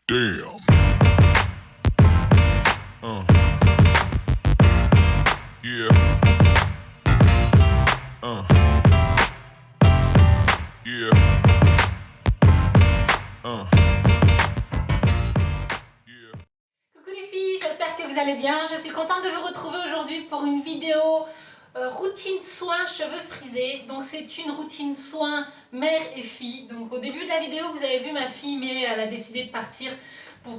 Damn. Yeah. Yeah. Coucou les filles, j'espère que vous allez bien. Je suis contente de vous retrouver aujourd'hui pour une vidéo routine soins cheveux frisés. Donc c'est une routine soins mère et fille. Donc au début de la vidéo vous avez vu ma fille, mais elle a décidé de partir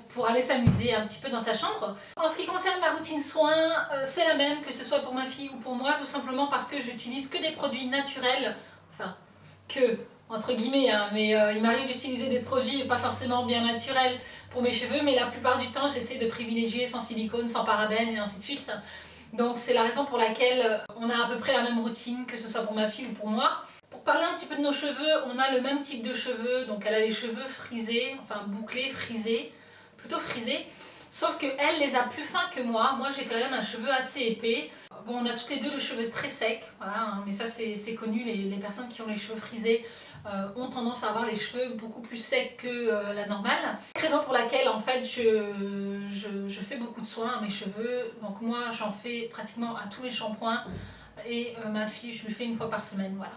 pour aller s'amuser un petit peu dans sa chambre. En ce qui concerne ma routine soins, c'est la même que ce soit pour ma fille ou pour moi, tout simplement parce que j'utilise que des produits naturels. Enfin, que entre guillemets, hein, mais il m'arrive d'utiliser des produits pas forcément bien naturels pour mes cheveux, mais la plupart du temps j'essaie de privilégier sans silicone, sans parabènes et ainsi de suite. Donc c'est la raison pour laquelle on a à peu près la même routine, que ce soit pour ma fille ou pour moi. Pour parler un petit peu de nos cheveux, on a le même type de cheveux, donc elle a les cheveux frisés, enfin bouclés, frisés, plutôt frisés, sauf qu'elle les a plus fins que moi. Moi j'ai quand même un cheveu assez épais. Bon, on a toutes les deux le cheveu très sec, voilà, hein, mais ça c'est connu, les personnes qui ont les cheveux frisés ont tendance à avoir les cheveux beaucoup plus secs que la normale. Raison pour laquelle en fait je fais beaucoup de soins à mes cheveux. Donc moi j'en fais pratiquement à tous les shampoings et ma fille je lui fais une fois par semaine, voilà.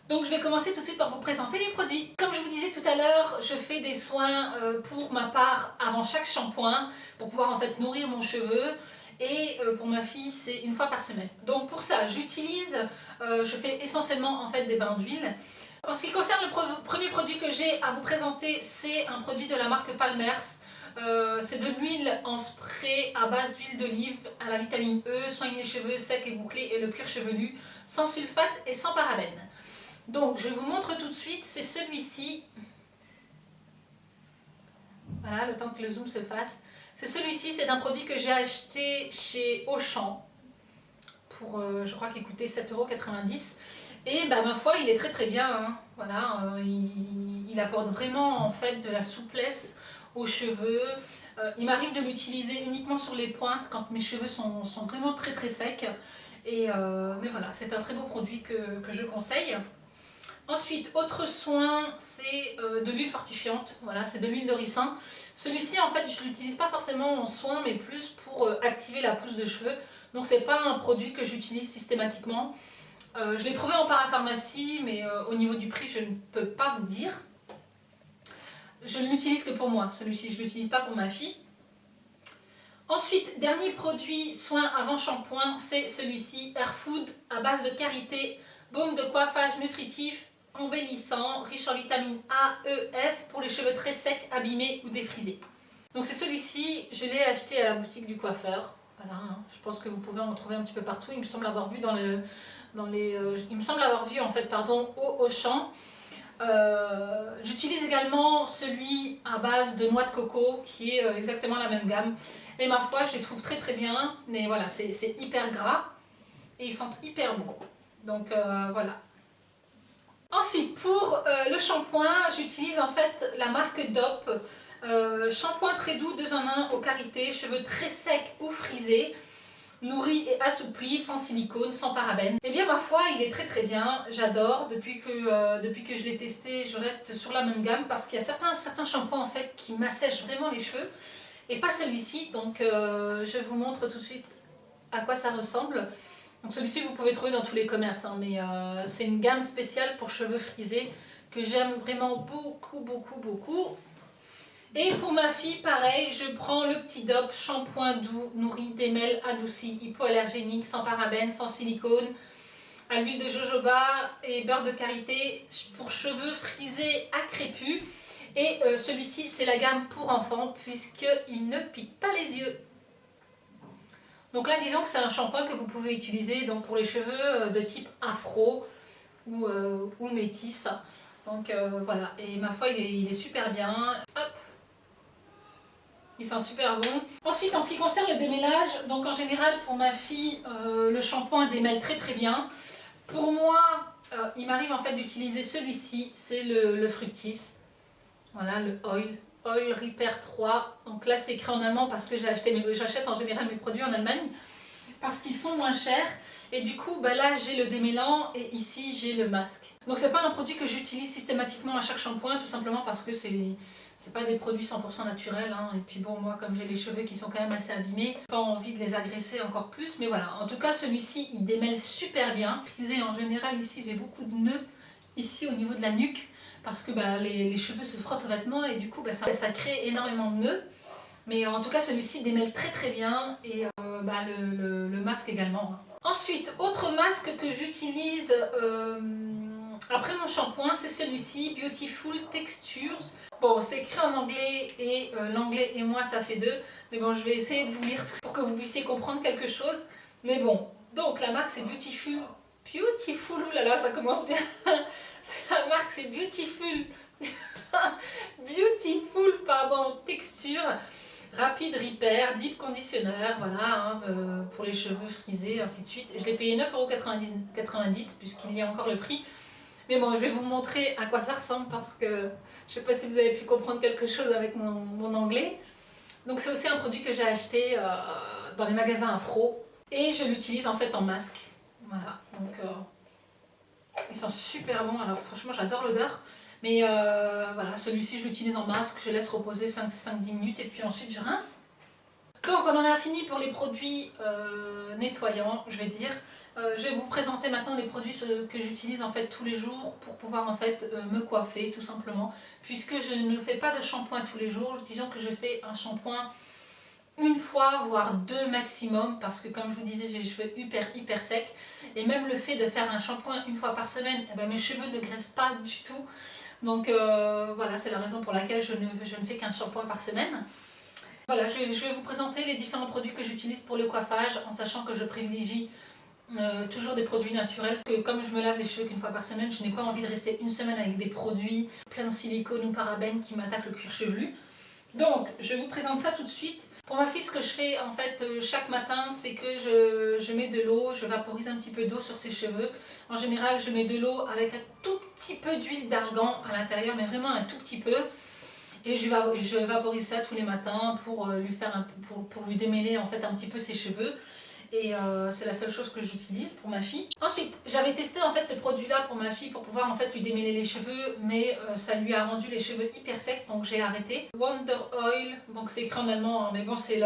Donc je vais commencer tout de suite par vous présenter les produits. Comme je vous disais tout à l'heure, je fais des soins pour ma part avant chaque shampoing pour pouvoir en fait nourrir mon cheveu. Et pour ma fille c'est une fois par semaine. Donc pour ça j'utilise, je fais essentiellement en fait des bains d'huile. En ce qui concerne le premier produit que j'ai à vous présenter, c'est un produit de la marque Palmers. C'est de l'huile en spray à base d'huile d'olive à la vitamine E, soigne les cheveux secs et bouclés et le cuir chevelu, sans sulfate et sans parabènes. Donc je vous montre tout de suite, c'est celui-ci. Voilà, le temps que le zoom se fasse. C'est celui-ci, c'est un produit que j'ai acheté chez Auchan pour, je crois qu'il coûtait 7,90 €. Et bah, ma foi, il est très très bien, hein. Voilà, il apporte vraiment en fait de la souplesse aux cheveux. Il m'arrive de l'utiliser uniquement sur les pointes quand mes cheveux sont vraiment très très secs. Et, mais voilà, c'est un très beau produit que je conseille. Ensuite, autre soin, c'est de l'huile fortifiante. Voilà, c'est de l'huile de ricin. Celui-ci, en fait, je ne l'utilise pas forcément en soin, mais plus pour activer la pousse de cheveux. Donc, c'est pas un produit que j'utilise systématiquement. Je l'ai trouvé en parapharmacie, mais au niveau du prix, je ne peux pas vous dire. Je ne l'utilise que pour moi. Celui-ci, je ne l'utilise pas pour ma fille. Ensuite, dernier produit soin avant shampoing, c'est celui-ci, Air Food à base de karité, baume de coiffage nutritif, embellissant, riche en vitamines A, E, F pour les cheveux très secs, abîmés ou défrisés. Donc c'est celui-ci, je l'ai acheté à la boutique du coiffeur. Voilà, hein. Je pense que vous pouvez en trouver un petit peu partout. Il me semble avoir vu il me semble avoir vu en fait, pardon, au Auchan. J'utilise également celui à base de noix de coco qui est exactement la même gamme. Et ma foi, je les trouve très très bien. Mais voilà, c'est hyper gras et ils sentent hyper bon. Donc voilà. Ensuite, pour le shampoing, j'utilise en fait la marque DOP. Shampoing très doux 2 en 1 au karité, cheveux très secs ou frisés, nourri et assoupli, sans silicone, sans parabènes. Et bien ma foi, il est très très bien, j'adore. Depuis que je l'ai testé, je reste sur la même gamme parce qu'il y a certains shampoings en fait qui m'assèchent vraiment les cheveux et pas celui-ci. Donc je vous montre tout de suite à quoi ça ressemble. Donc celui-ci vous pouvez trouver dans tous les commerces, hein, mais c'est une gamme spéciale pour cheveux frisés que j'aime vraiment beaucoup beaucoup beaucoup. Et pour ma fille, pareil, je prends le petit DOP, shampoing doux, nourri, démêle, adouci, hypoallergénique, sans parabènes, sans silicone, à l'huile de jojoba et beurre de karité pour cheveux frisés à crépus. Et celui-ci, c'est la gamme pour enfants puisqu'il ne pique pas les yeux. Donc là, disons que c'est un shampoing que vous pouvez utiliser donc, pour les cheveux de type afro ou métis. Donc voilà, et ma foi, il est super bien. Hop. Il sent super bon. Ensuite, en ce qui concerne le démêlage, donc en général pour ma fille, le shampoing démêle très très bien. Pour moi, il m'arrive en fait d'utiliser celui-ci, c'est le Fructis. Voilà, le Oil Repair 3. Donc là, c'est écrit en allemand parce que j'achète en général mes produits en Allemagne. parce qu'ils sont moins chers. Et du coup, bah là j'ai le démêlant et ici j'ai le masque. Donc c'est pas un produit que j'utilise systématiquement à chaque shampoing, tout simplement parce que c'est pas des produits 100% naturels. Hein. Et puis bon, moi comme j'ai les cheveux qui sont quand même assez abîmés, pas envie de les agresser encore plus. Mais voilà, en tout cas celui-ci il démêle super bien. En général ici j'ai beaucoup de nœuds ici au niveau de la nuque, parce que bah, les cheveux se frottent aux vêtements et du coup bah, ça crée énormément de nœuds. Mais en tout cas celui-ci démêle très très bien et bah, le masque également. Ensuite, autre masque que j'utilise après mon shampoing, c'est celui-ci, Beautiful Textures. Bon, c'est écrit en anglais et l'anglais et moi ça fait deux. Mais bon, je vais essayer de vous lire tout pour que vous puissiez comprendre quelque chose. Mais bon, donc la marque c'est Beautiful, oulala, ça commence bien. La marque c'est Beautiful, pardon, Texture. Rapide Repair, Deep Conditioner, voilà, hein, pour les cheveux frisés, ainsi de suite. Je l'ai payé 9,90 € puisqu'il y a encore le prix. Mais bon, je vais vous montrer à quoi ça ressemble parce que je ne sais pas si vous avez pu comprendre quelque chose avec mon anglais. Donc c'est aussi un produit que j'ai acheté dans les magasins Afro et je l'utilise en fait en masque. Voilà, donc ils sont super bons, alors franchement j'adore l'odeur. Mais voilà, celui-ci je l'utilise en masque, je laisse reposer 5-10 minutes et puis ensuite je rince. Donc on en a fini pour les produits nettoyants, je vais dire. Je vais vous présenter maintenant les produits que j'utilise en fait tous les jours pour pouvoir en fait me coiffer tout simplement. Puisque je ne fais pas de shampoing tous les jours, disons que je fais un shampoing une fois voire deux maximum, parce que comme je vous disais j'ai les cheveux hyper secs et même le fait de faire un shampoing une fois par semaine, eh ben, mes cheveux ne graissent pas du tout. Donc voilà, c'est la raison pour laquelle je ne fais qu'un shampoing par semaine. Voilà, je vais vous présenter les différents produits que j'utilise pour le coiffage, en sachant que je privilégie toujours des produits naturels. Parce que comme je me lave les cheveux qu'une fois par semaine, je n'ai pas envie de rester une semaine avec des produits pleins de silicone ou parabènes qui m'attaquent le cuir chevelu. Donc, je vous présente ça tout de suite. Pour ma fille, ce que je fais en fait chaque matin, c'est que je mets de l'eau, je vaporise un petit peu d'eau sur ses cheveux. En général, je mets de l'eau avec un tout petit peu d'huile d'argan à l'intérieur, mais vraiment un tout petit peu. Et je vaporise ça tous les matins pour lui démêler en fait un petit peu ses cheveux. Et c'est la seule chose que j'utilise pour ma fille. Ensuite, j'avais testé en fait ce produit-là pour ma fille pour pouvoir en fait lui démêler les cheveux, mais ça lui a rendu les cheveux hyper secs, donc j'ai arrêté. Wonder Oil, donc c'est écrit en allemand, hein, mais bon c'est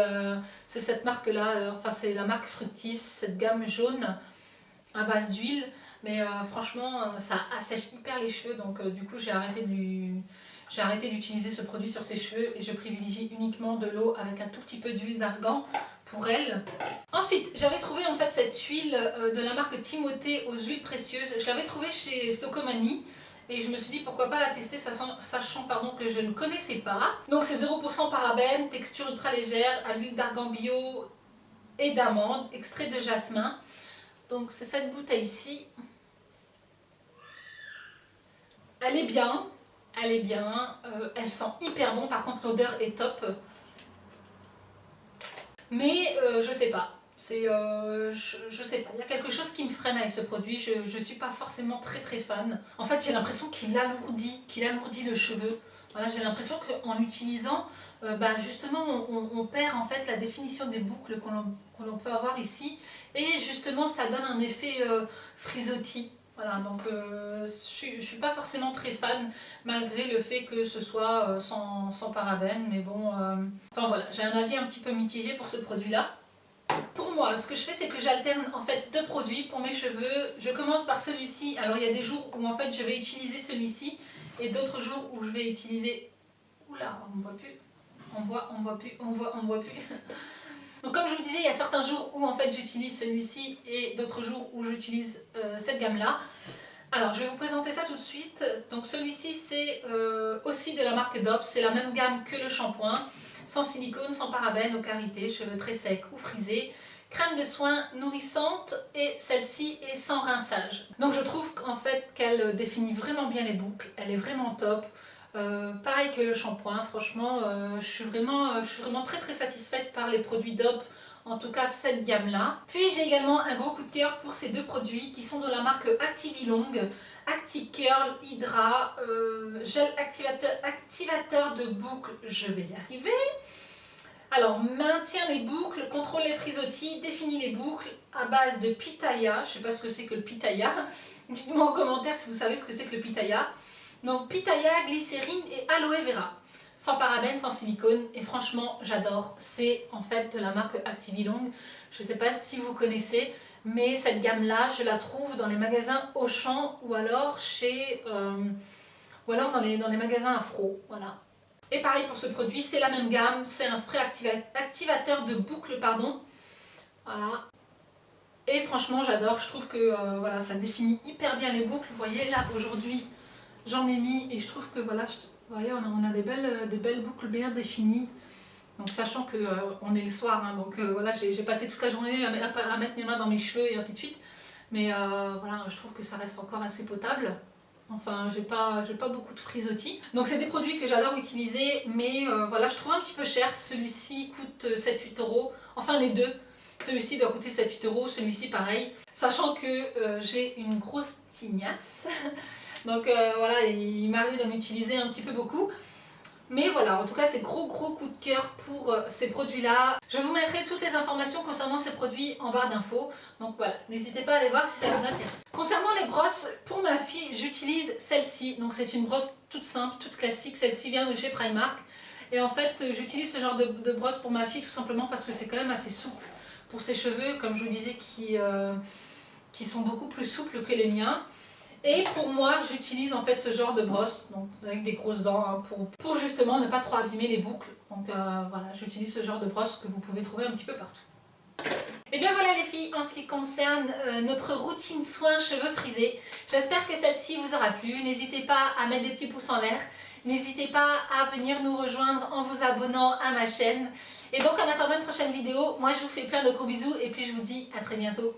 cette marque-là, enfin c'est la marque Fructis, cette gamme jaune à base d'huile, mais franchement ça assèche hyper les cheveux, donc du coup j'ai arrêté d'utiliser ce produit sur ses cheveux et je privilégie uniquement de l'eau avec un tout petit peu d'huile d'argan pour elle. Ensuite, j'avais trouvé en fait cette huile de la marque Timothée aux huiles précieuses. Je l'avais trouvée chez Stocomanie et je me suis dit pourquoi pas la tester sachant que je ne connaissais pas. Donc c'est 0% parabènes, texture ultra légère, à l'huile d'argan bio et d'amande, extrait de jasmin. Donc c'est cette bouteille-ci. Elle est bien, elle sent hyper bon, par contre l'odeur est top. Mais je sais pas, je sais pas, il y a quelque chose qui me freine avec ce produit, je suis pas forcément très fan. En fait j'ai l'impression qu'il alourdit le cheveu. Voilà, j'ai l'impression qu'en l'utilisant, bah, justement on perd en fait la définition des boucles qu'on peut avoir ici. Et justement ça donne un effet frisottis. Voilà, donc je suis pas forcément très fan malgré le fait que ce soit sans parabènes, mais bon, enfin voilà, j'ai un avis un petit peu mitigé pour ce produit-là. Pour moi, ce que je fais, c'est que j'alterne en fait deux produits pour mes cheveux. Je commence par celui-ci. Alors il y a des jours où en fait je vais utiliser celui-ci et d'autres jours où je vais utiliser... Oula, on me voit plus. On me voit plus. Donc comme je vous disais, il y a certains jours où en fait j'utilise celui-ci et d'autres jours où j'utilise cette gamme-là. Alors je vais vous présenter ça tout de suite. Donc celui-ci c'est aussi de la marque Dove, c'est la même gamme que le shampoing, sans silicone, sans parabènes, aux carités, cheveux très secs ou frisés, crème de soin nourrissante et celle-ci est sans rinçage. Donc je trouve qu'en fait qu'elle définit vraiment bien les boucles, elle est vraiment top. Pareil que le shampoing, franchement je suis vraiment très satisfaite par les produits Dove, en tout cas cette gamme là. Puis j'ai également un gros coup de cœur pour ces deux produits qui sont de la marque Activilong, Acti Curl Hydra, gel activateur de boucle, je vais y arriver. Alors, maintient les boucles, contrôle les frisottis, définit les boucles à base de pitaya. Je ne sais pas ce que c'est que le pitaya. Dites-moi en commentaire si vous savez ce que c'est que le pitaya. Donc, pitaya, glycérine et aloe vera. Sans parabènes, sans silicone. Et franchement, j'adore. C'est en fait de la marque Activilong. Je ne sais pas si vous connaissez, mais cette gamme-là, je la trouve dans les magasins Auchan ou alors dans les magasins Afro. Voilà. Et pareil pour ce produit, c'est la même gamme, c'est un spray activateur de boucles, pardon. Voilà. Et franchement, j'adore, je trouve que voilà, ça définit hyper bien les boucles. Vous voyez, là, aujourd'hui, j'en ai mis et je trouve que voilà, vous voyez, on a des belles boucles bien définies. Donc sachant que on est le soir, hein, donc voilà, j'ai passé toute la journée à mettre mes mains dans mes cheveux et ainsi de suite. Mais voilà, je trouve que ça reste encore assez potable. Enfin, j'ai pas beaucoup de frisottis. Donc c'est des produits que j'adore utiliser, mais voilà, je trouve un petit peu cher. Celui-ci coûte 7-8 €. Enfin les deux. Celui-ci doit coûter 7-8 €, celui-ci pareil. Sachant que j'ai une grosse tignasse. Donc voilà, il m'arrive d'en utiliser un petit peu beaucoup. Mais voilà, en tout cas, c'est gros coup de cœur pour ces produits-là. Je vous mettrai toutes les informations concernant ces produits en barre d'infos. Donc voilà, n'hésitez pas à aller voir si ça vous intéresse. Concernant les brosses, pour ma fille, j'utilise celle-ci. Donc c'est une brosse toute simple, toute classique. Celle-ci vient de chez Primark. Et en fait, j'utilise ce genre de brosse pour ma fille tout simplement parce que c'est quand même assez souple pour ses cheveux, comme je vous disais, qui sont beaucoup plus souples que les miens. Et pour moi, j'utilise en fait ce genre de brosse, donc avec des grosses dents, hein, pour justement ne pas trop abîmer les boucles. Donc voilà, j'utilise ce genre de brosse que vous pouvez trouver un petit peu partout. Et bien voilà les filles, en ce qui concerne notre routine soins cheveux frisés. J'espère que celle-ci vous aura plu. N'hésitez pas à mettre des petits pouces en l'air. N'hésitez pas à venir nous rejoindre en vous abonnant à ma chaîne. Et donc en attendant une prochaine vidéo, moi je vous fais plein de gros bisous et puis je vous dis à très bientôt.